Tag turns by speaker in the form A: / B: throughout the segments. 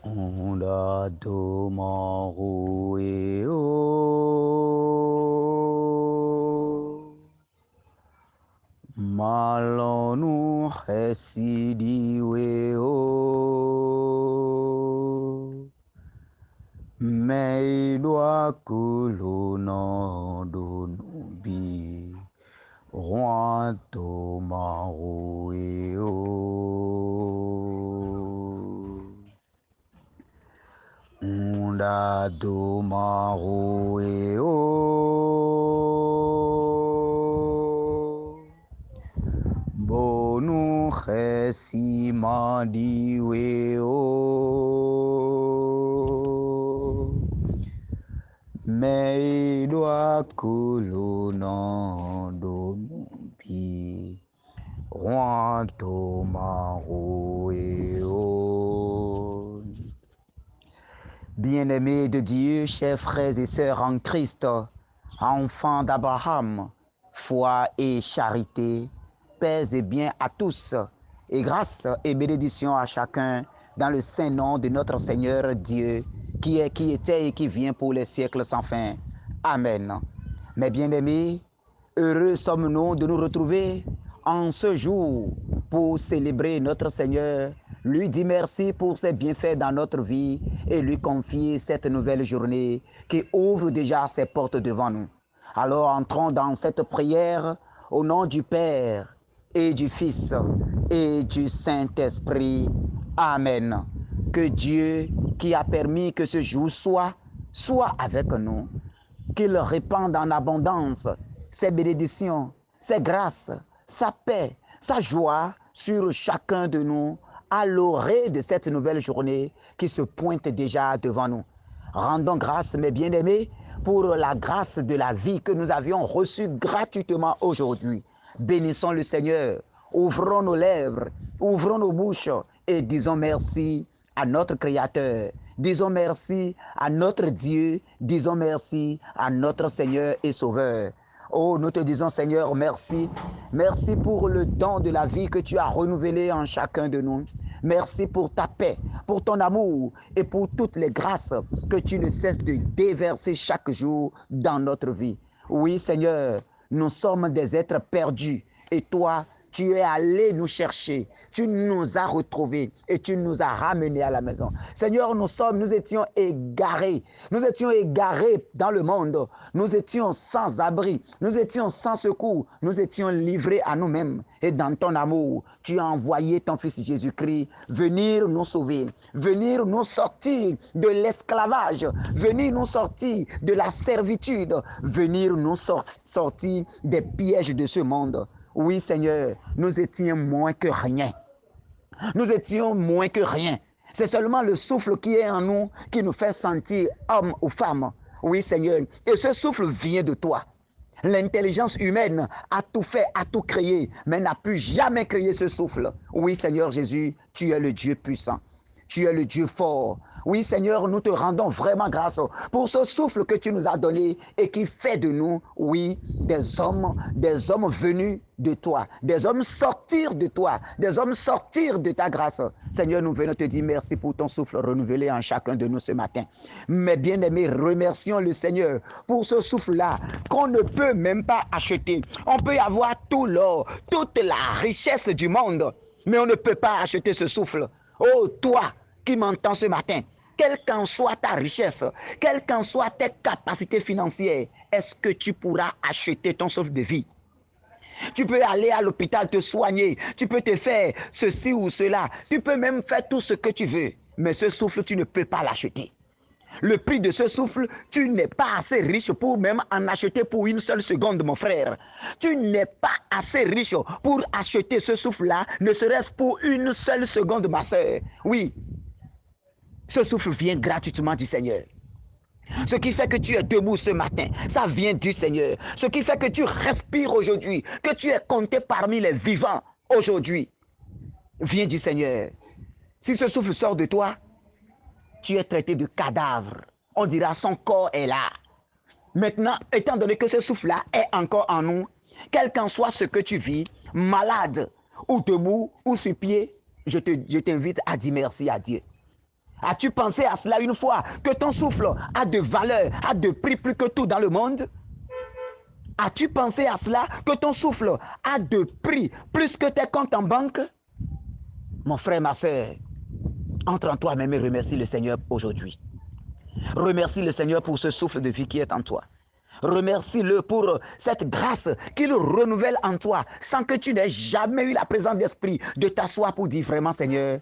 A: Onda domaru eo malonu hesidi weo meidwa kuluna donubi roi domaru eo Onda domaru eo bonu khesi madi weo meidwa kuluna donubi roi domaru eo. Bien-aimés de Dieu, chers frères et sœurs en Christ, enfants d'Abraham, foi et charité, paix et bien à tous, et grâce et bénédiction à chacun dans le saint nom de notre Seigneur Dieu, qui est, qui était et qui vient pour les siècles sans fin. Amen. Mes bien-aimés, heureux sommes-nous de nous retrouver en ce jour pour célébrer notre Seigneur, lui dire merci pour ses bienfaits dans notre vie et lui confier cette nouvelle journée qui ouvre déjà ses portes devant nous. Alors entrons dans cette prière au nom du Père et du Fils et du Saint-Esprit. Amen. Que Dieu qui a permis que ce jour soit avec nous, qu'il répande en abondance ses bénédictions, ses grâces, sa paix, sa joie sur chacun de nous à l'orée de cette nouvelle journée qui se pointe déjà devant nous. Rendons grâce, mes bien-aimés, pour la grâce de la vie que nous avions reçue gratuitement aujourd'hui. Bénissons le Seigneur, ouvrons nos lèvres, ouvrons nos bouches et disons merci à notre Créateur. Disons merci à notre Dieu, disons merci à notre Seigneur et Sauveur. Oh, nous te disons Seigneur, merci. Merci pour le don de la vie que tu as renouvelé en chacun de nous. Merci pour ta paix, pour ton amour et pour toutes les grâces que tu ne cesses de déverser chaque jour dans notre vie. Oui Seigneur, nous sommes des êtres perdus et toi, tu es allé nous chercher, tu nous as retrouvés et tu nous as ramenés à la maison. Seigneur, nous étions égarés dans le monde, nous étions sans abri, nous étions sans secours, nous étions livrés à nous-mêmes. Et dans ton amour, tu as envoyé ton Fils Jésus-Christ venir nous sauver, venir nous sortir de l'esclavage, venir nous sortir de la servitude, venir nous sortir des pièges de ce monde. Oui, Seigneur, nous étions moins que rien. Nous étions moins que rien. C'est seulement le souffle qui est en nous qui nous fait sentir homme ou femme. Oui, Seigneur. Et ce souffle vient de toi. L'intelligence humaine a tout fait, a tout créé, mais n'a pu jamais créer ce souffle. Oui, Seigneur Jésus, tu es le Dieu puissant. Tu es le Dieu fort. Oui, Seigneur, nous te rendons vraiment grâce pour ce souffle que tu nous as donné et qui fait de nous, oui, des hommes venus de toi, des hommes sortir de toi, des hommes sortir de ta grâce. Seigneur, nous venons te dire merci pour ton souffle renouvelé en chacun de nous ce matin. Mais bien-aimés, remercions le Seigneur pour ce souffle-là qu'on ne peut même pas acheter. On peut avoir tout l'or, toute la richesse du monde, mais on ne peut pas acheter ce souffle. Oh, toi qui m'entends ce matin, quelle qu'en soit ta richesse, quelles qu'en soient tes capacités financières, est-ce que tu pourras acheter ton souffle de vie? Tu peux aller à l'hôpital te soigner, tu peux te faire ceci ou cela, tu peux même faire tout ce que tu veux, mais ce souffle, tu ne peux pas l'acheter. Le prix de ce souffle, tu n'es pas assez riche pour même en acheter pour une seule seconde, mon frère. Tu n'es pas assez riche pour acheter ce souffle-là, ne serait-ce pour une seule seconde, ma soeur. Oui, ce souffle vient gratuitement du Seigneur. Ce qui fait que tu es debout ce matin, ça vient du Seigneur. Ce qui fait que tu respires aujourd'hui, que tu es compté parmi les vivants aujourd'hui, vient du Seigneur. Si ce souffle sort de toi, tu es traité de cadavre. On dira son corps est là. Maintenant, étant donné que ce souffle-là est encore en nous, quel qu'en soit ce que tu vis, malade ou debout ou sur pied, je t'invite à dire merci à Dieu. As-tu pensé à cela une fois, que ton souffle a de valeur, a de prix plus que tout dans le monde? As-tu pensé à cela, que ton souffle a de prix plus que tes comptes en banque? Mon frère, ma soeur, entre en toi-même et remercie le Seigneur aujourd'hui. Remercie le Seigneur pour ce souffle de vie qui est en toi. Remercie-le pour cette grâce qu'il renouvelle en toi sans que tu n'aies jamais eu la présence d'esprit de t'asseoir pour dire vraiment, Seigneur,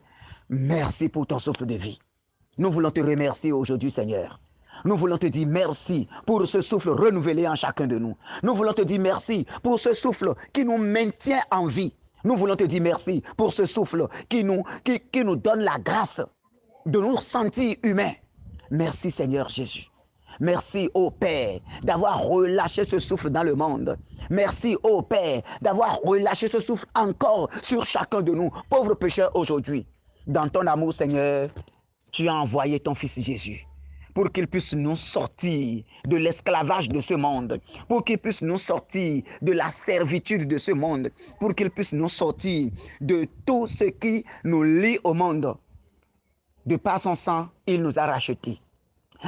A: merci pour ton souffle de vie. Nous voulons te remercier aujourd'hui, Seigneur. Nous voulons te dire merci pour ce souffle renouvelé en chacun de nous. Nous voulons te dire merci pour ce souffle qui nous maintient en vie. Nous voulons te dire merci pour ce souffle qui nous donne la grâce de nous sentir humains. Merci Seigneur Jésus. Merci ô Père d'avoir relâché ce souffle dans le monde. Merci ô Père d'avoir relâché ce souffle encore sur chacun de nous, pauvres pécheurs aujourd'hui. Dans ton amour Seigneur, tu as envoyé ton Fils Jésus pour qu'il puisse nous sortir de l'esclavage de ce monde, pour qu'il puisse nous sortir de la servitude de ce monde, pour qu'il puisse nous sortir de tout ce qui nous lie au monde. De par son sang, il nous a rachetés.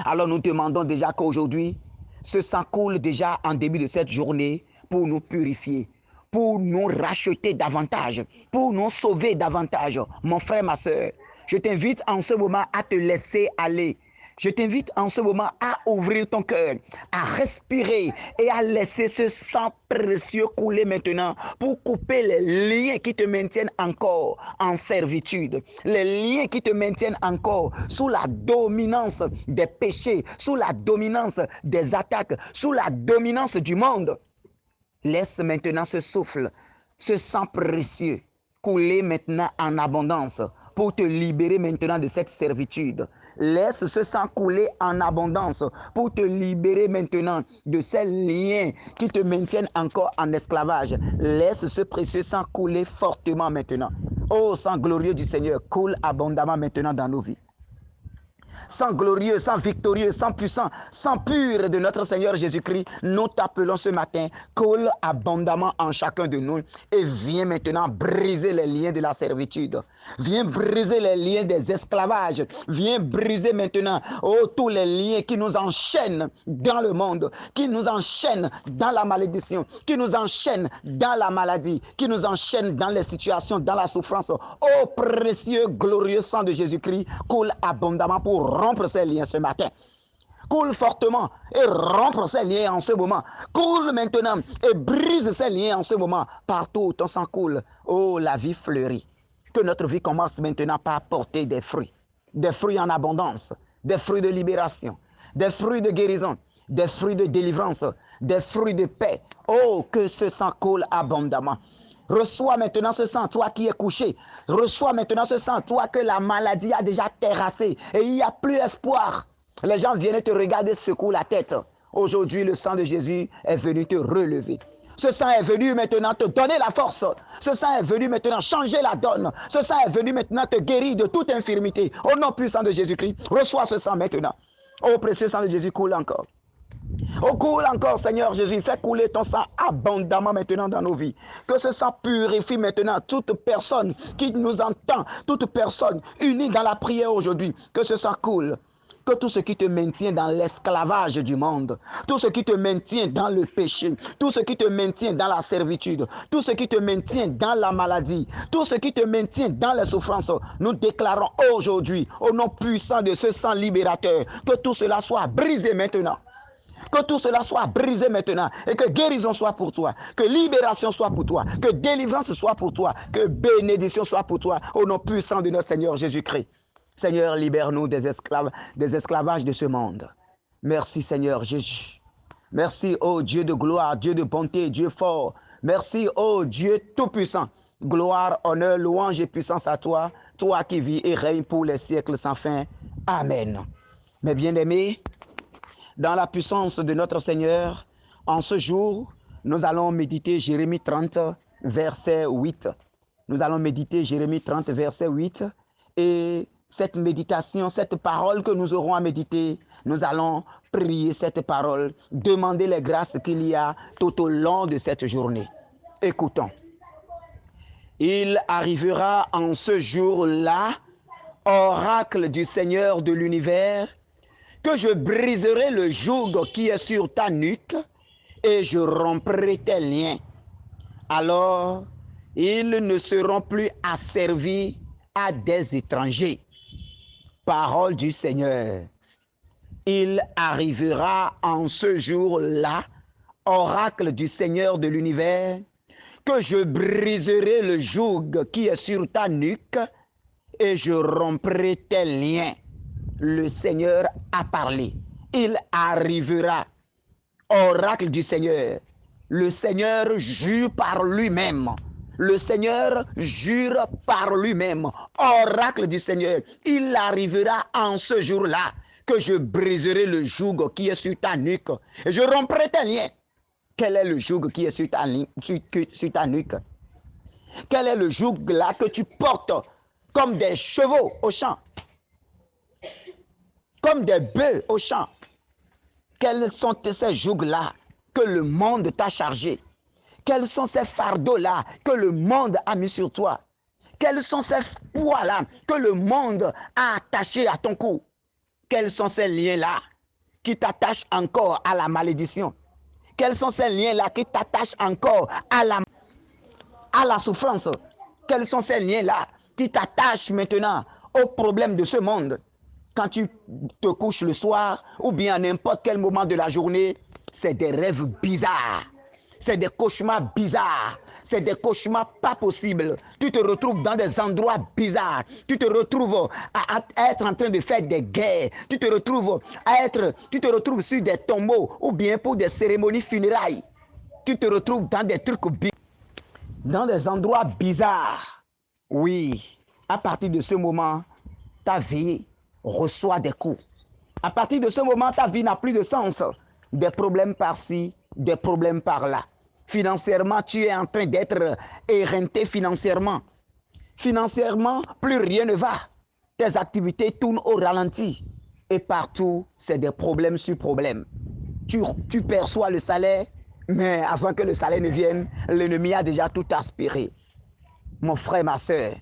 A: Alors nous demandons déjà qu'aujourd'hui, ce sang coule déjà en début de cette journée pour nous purifier, pour nous racheter davantage, pour nous sauver davantage. Mon frère, ma soeur, je t'invite en ce moment à te laisser aller. Je t'invite en ce moment à ouvrir ton cœur, à respirer et à laisser ce sang précieux couler maintenant pour couper les liens qui te maintiennent encore en servitude, les liens qui te maintiennent encore sous la dominance des péchés, sous la dominance des attaques, sous la dominance du monde. Laisse maintenant ce souffle, ce sang précieux couler maintenant en abondance pour te libérer maintenant de cette servitude. Laisse ce sang couler en abondance pour te libérer maintenant de ces liens qui te maintiennent encore en esclavage. Laisse ce précieux sang couler fortement maintenant. Oh, sang glorieux du Seigneur, coule abondamment maintenant dans nos vies. Sang glorieux, sang victorieux, sang puissant, sang pur de notre Seigneur Jésus-Christ, nous t'appelons ce matin, coule abondamment en chacun de nous et viens maintenant briser les liens de la servitude. Viens briser les liens des esclavages. Viens briser maintenant tous les liens qui nous enchaînent dans le monde, qui nous enchaînent dans la malédiction, qui nous enchaînent dans la maladie, qui nous enchaînent dans les situations, dans la souffrance. Ô précieux, glorieux sang de Jésus-Christ, coule abondamment pour rompre ces liens ce matin. Coule fortement et rompre ces liens en ce moment. Coule maintenant et brise ces liens en ce moment. Partout où ton sang coule, oh, la vie fleurit. Que notre vie commence maintenant par porter des fruits en abondance, des fruits de libération, des fruits de guérison, des fruits de délivrance, des fruits de paix. Oh, que ce sang coule abondamment. Reçois maintenant ce sang, toi qui es couché. Reçois maintenant ce sang, toi que la maladie a déjà terrassé et il n'y a plus espoir. Les gens viennent te regarder, secouer la tête. Aujourd'hui, le sang de Jésus est venu te relever. Ce sang est venu maintenant te donner la force. Ce sang est venu maintenant changer la donne. Ce sang est venu maintenant te guérir de toute infirmité. Au nom puissant de Jésus-Christ, reçois ce sang maintenant. Ô précieux sang de Jésus, coule encore. Oh, coule encore, Seigneur Jésus. Fais couler ton sang abondamment maintenant dans nos vies. Que ce sang purifie maintenant toute personne qui nous entend, toute personne unie dans la prière aujourd'hui. Que ce sang coule. Que tout ce qui te maintient dans l'esclavage du monde, tout ce qui te maintient dans le péché, tout ce qui te maintient dans la servitude, tout ce qui te maintient dans la maladie, tout ce qui te maintient dans les souffrances, nous déclarons aujourd'hui, au nom puissant de ce sang libérateur, que tout cela soit brisé maintenant. Que tout cela soit brisé maintenant et que guérison soit pour toi, que libération soit pour toi, que délivrance soit pour toi, que bénédiction soit pour toi, au nom puissant de notre Seigneur Jésus-Christ. Seigneur, libère-nous des esclavages de ce monde. Merci Seigneur Jésus. Merci, ô Dieu de gloire, Dieu de bonté, Dieu fort. Merci, ô Dieu tout-puissant. Gloire, honneur, louange et puissance à toi, toi qui vis et règnes pour les siècles sans fin. Amen. Mes bien-aimés, dans la puissance de notre Seigneur, en ce jour, nous allons méditer Jérémie 30, verset 8. Nous allons méditer Jérémie 30, verset 8. Et cette méditation, cette parole que nous aurons à méditer, nous allons prier cette parole, demander les grâces qu'il y a tout au long de cette journée. Écoutons. Il arrivera en ce jour-là oracle du Seigneur de l'univers, que je briserai le joug qui est sur ta nuque et je romprai tes liens. Alors, ils ne seront plus asservis à des étrangers. Parole du Seigneur. Il arrivera en ce jour-là, oracle du Seigneur de l'univers, que je briserai le joug qui est sur ta nuque et je romprai tes liens. Le Seigneur a parlé. Il arrivera, oracle du Seigneur. Le Seigneur jure par lui-même. Le Seigneur jure par lui-même. Oracle du Seigneur. Il arrivera en ce jour-là que je briserai le joug qui est sur ta nuque et je romprai tes liens. Quel est le joug qui est sur ta nuque? Quel est le joug là que tu portes comme des chevaux au champ? Comme des bœufs au champ? Quels sont ces jougs-là que le monde t'a chargé? Quels sont ces fardeaux-là que le monde a mis sur toi? Quels sont ces poids-là que le monde a attachés à ton cou? Quels sont ces liens-là qui t'attachent encore à la malédiction? Quels sont ces liens-là qui t'attachent encore à la souffrance? Quels sont ces liens-là qui t'attachent maintenant aux problèmes de ce monde? Quand tu te couches le soir ou bien à n'importe quel moment de la journée, c'est des rêves bizarres. C'est des cauchemars bizarres. C'est des cauchemars pas possibles. Tu te retrouves dans des endroits bizarres. Tu te retrouves à être en train de faire des guerres. Tu te retrouves sur des tombeaux ou bien pour des cérémonies funérailles. Tu te retrouves dans des trucs bizarres. Dans des endroits bizarres. Oui, à partir de ce moment, ta vie reçoit des coups. À partir de ce moment, ta vie n'a plus de sens. Des problèmes par-ci, des problèmes par-là. Financièrement, tu es en train d'être éreinté financièrement. Financièrement, plus rien ne va. Tes activités tournent au ralenti. Et partout, c'est des problèmes sur problèmes. Tu perçois le salaire, mais avant que le salaire ne vienne, l'ennemi a déjà tout aspiré. Mon frère, ma soeur,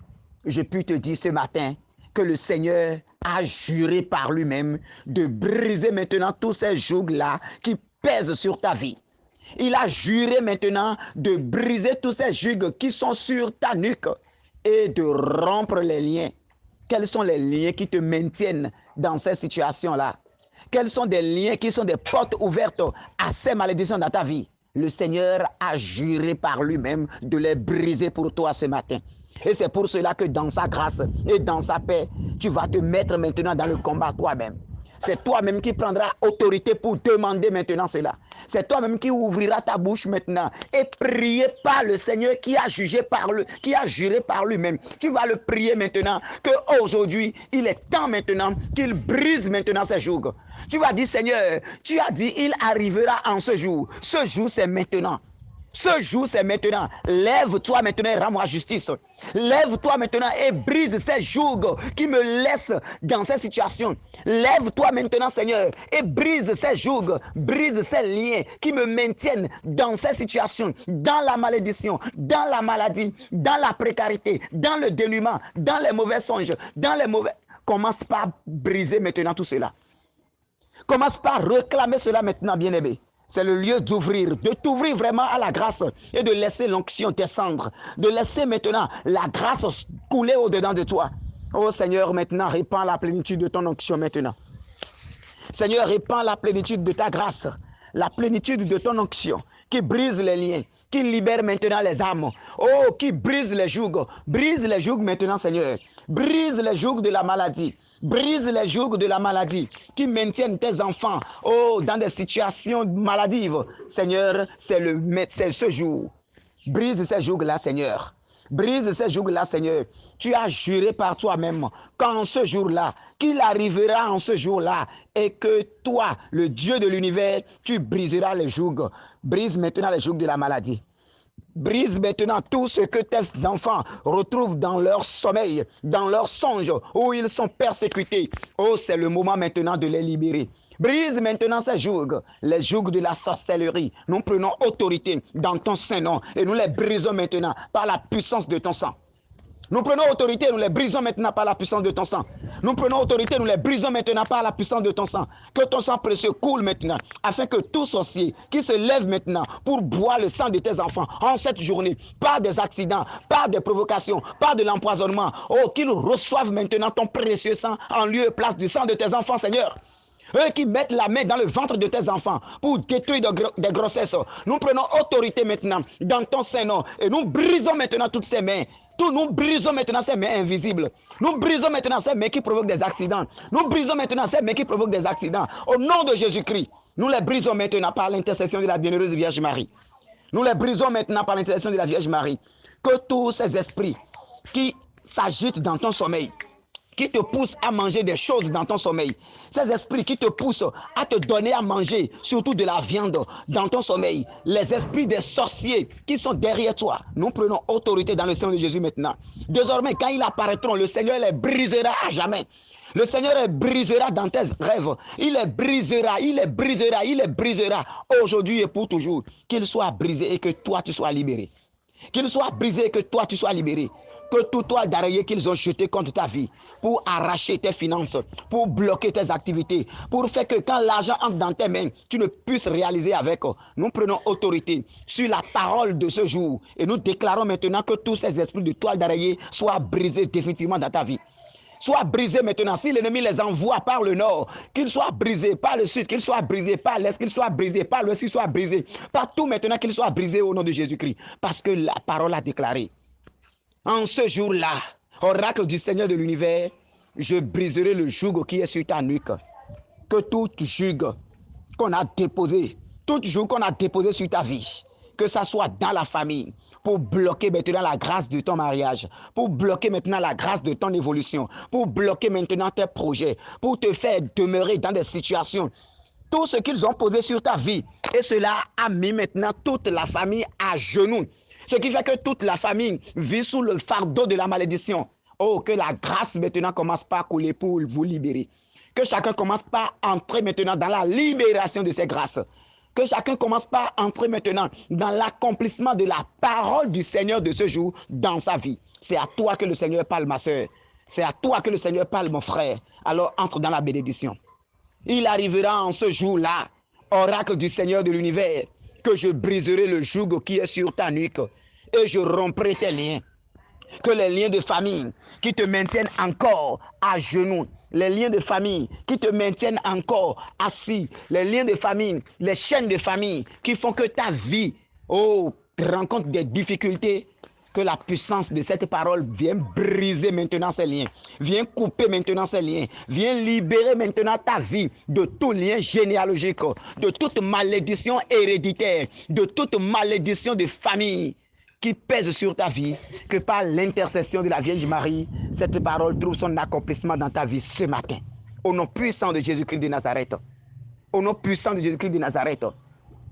A: je puis te dire ce matin que le Seigneur a juré par lui-même de briser maintenant tous ces jougs-là qui pèsent sur ta vie. Il a juré maintenant de briser tous ces jougs qui sont sur ta nuque et de rompre les liens. Quels sont les liens qui te maintiennent dans cette situation-là? Quels sont des liens qui sont des portes ouvertes à ces malédictions dans ta vie? Le Seigneur a juré par lui-même de les briser pour toi ce matin. Et c'est pour cela que dans sa grâce et dans sa paix, tu vas te mettre maintenant dans le combat toi-même. C'est toi-même qui prendras autorité pour demander maintenant cela. C'est toi-même qui ouvriras ta bouche maintenant et prier par le Seigneur qui a juré par lui-même. Tu vas le prier maintenant qu'aujourd'hui, il est temps maintenant qu'il brise maintenant ces jougs. Tu vas dire, Seigneur, tu as dit, il arrivera en ce jour. Ce jour, c'est maintenant. Ce jour, c'est maintenant. Lève-toi maintenant et rends-moi justice. Lève-toi maintenant et brise ces jougs qui me laissent dans cette situation. Lève-toi maintenant, Seigneur, et brise ces jougs, brise ces liens qui me maintiennent dans cette situation, dans la malédiction, dans la maladie, dans la précarité, dans le dénuement, dans les mauvais songes, dans les mauvais... Commence par briser maintenant tout cela. Commence par réclamer cela maintenant, bien-aimé. C'est le lieu d'ouvrir, de t'ouvrir vraiment à la grâce et de laisser l'onction descendre. De laisser maintenant la grâce couler au-dedans de toi. Oh Seigneur, maintenant, répands la plénitude de ton onction maintenant. Seigneur, répands la plénitude de ta grâce, la plénitude de ton onction qui brise les liens, qui libère maintenant les âmes. Oh, qui brise les jougs. Brise les jougs maintenant, Seigneur. Brise les jougs de la maladie. Brise les jougs de la maladie qui maintiennent tes enfants, oh, dans des situations maladives. Seigneur, c'est ce jour. Brise ces jougs-là, Seigneur. Brise ces jougs-là, Seigneur. Tu as juré par toi-même qu'en ce jour-là, qu'il arrivera en ce jour-là et que toi, le Dieu de l'univers, tu briseras les jougs. Brise maintenant les jougs de la maladie. Brise maintenant tout ce que tes enfants retrouvent dans leur sommeil, dans leurs songes, où ils sont persécutés. Oh, c'est le moment maintenant de les libérer. Brise maintenant ces jougs, les jougs de la sorcellerie. Nous prenons autorité dans ton Saint-Nom et nous les brisons maintenant par la puissance de ton sang. Nous prenons autorité, nous les brisons maintenant par la puissance de ton sang. Nous prenons autorité, nous les brisons maintenant par la puissance de ton sang. Que ton sang précieux coule maintenant, afin que tout sorcier qui se lève maintenant pour boire le sang de tes enfants en cette journée, par des accidents, par des provocations, par de l'empoisonnement, oh, qu'ils reçoivent maintenant ton précieux sang en lieu et place du sang de tes enfants, Seigneur. Eux qui mettent la main dans le ventre de tes enfants pour détruire des grossesses. Nous prenons autorité maintenant dans ton Saint-Nom et nous brisons maintenant toutes ces mains. Nous brisons maintenant ces mains invisibles. Nous brisons maintenant ces mains qui provoquent des accidents. Nous brisons maintenant ces mains qui provoquent des accidents. Au nom de Jésus-Christ, nous les brisons maintenant par l'intercession de la bienheureuse Vierge Marie. Nous les brisons maintenant par l'intercession de la Vierge Marie. Que tous ces esprits qui s'agitent dans ton sommeil, qui te poussent à manger des choses dans ton sommeil, ces esprits qui te poussent à te donner à manger, surtout de la viande dans ton sommeil, les esprits des sorciers qui sont derrière toi, nous prenons autorité dans le Seigneur de Jésus maintenant. Désormais, quand ils apparaîtront, le Seigneur les brisera à jamais. Le Seigneur les brisera dans tes rêves. Il les brisera, il les brisera, il les brisera aujourd'hui et pour toujours. Qu'ils soient brisés et que toi tu sois libéré. Qu'ils soient brisés et que toi tu sois libéré. Que tout toile d'araignée qu'ils ont jeté contre ta vie pour arracher tes finances, pour bloquer tes activités, pour faire que quand l'argent entre dans tes mains, tu ne puisses réaliser avec. Nous prenons autorité sur la parole de ce jour et nous déclarons maintenant que tous ces esprits de toile d'araignée soient brisés définitivement dans ta vie. Soient brisés maintenant. Si l'ennemi les envoie par le nord, qu'ils soient brisés par le sud, qu'ils soient brisés par l'est, qu'ils soient brisés par l'ouest, qu'ils soient brisés partout maintenant, qu'ils soient brisés au nom de Jésus-Christ. Parce que la parole a déclaré. En ce jour-là, oracle du Seigneur de l'univers, je briserai le joug qui est sur ta nuque. Que tout joug qu'on a déposé, tout joug qu'on a déposé sur ta vie, que ça soit dans la famille, pour bloquer maintenant la grâce de ton mariage, pour bloquer maintenant la grâce de ton évolution, pour bloquer maintenant tes projets, pour te faire demeurer dans des situations, tout ce qu'ils ont posé sur ta vie, et cela a mis maintenant toute la famille à genoux. Ce qui fait que toute la famille vit sous le fardeau de la malédiction. Oh, que la grâce maintenant commence par couler pour vous libérer. Que chacun commence par entrer maintenant dans la libération de ces grâces. Que chacun commence par entrer maintenant dans l'accomplissement de la parole du Seigneur de ce jour dans sa vie. C'est à toi que le Seigneur parle, ma soeur. C'est à toi que le Seigneur parle, mon frère. Alors entre dans la bénédiction. Il arrivera en ce jour-là, oracle du Seigneur de l'univers, que je briserai le joug qui est sur ta nuque et je romprai tes liens. Que les liens de famille qui te maintiennent encore à genoux, les liens de famille qui te maintiennent encore assis, les liens de famille, les chaînes de famille qui font que ta vie rencontre des difficultés, que la puissance de cette parole vienne briser maintenant ces liens, viens couper maintenant ces liens, viens libérer maintenant ta vie de tout lien généalogique, de toute malédiction héréditaire, de toute malédiction de famille qui pèse sur ta vie, que par l'intercession de la Vierge Marie, cette parole trouve son accomplissement dans ta vie ce matin. Au nom puissant de Jésus-Christ de Nazareth, au nom puissant de Jésus-Christ de Nazareth,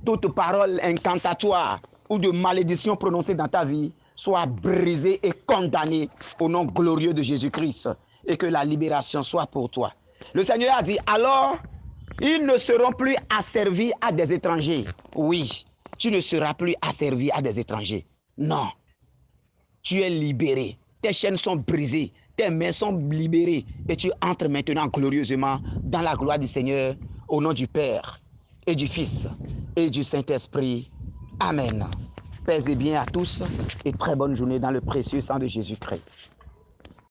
A: toute parole incantatoire ou de malédiction prononcée dans ta vie soit brisée et condamnée au nom glorieux de Jésus-Christ et que la libération soit pour toi. Le Seigneur a dit, alors, ils ne seront plus asservis à des étrangers. Oui, tu ne seras plus asservi à des étrangers. Non, tu es libéré. Tes chaînes sont brisées, tes mains sont libérées et tu entres maintenant glorieusement dans la gloire du Seigneur au nom du Père et du Fils et du Saint-Esprit. Amen. Paix et bien à tous et très bonne journée dans le précieux sang de Jésus-Christ.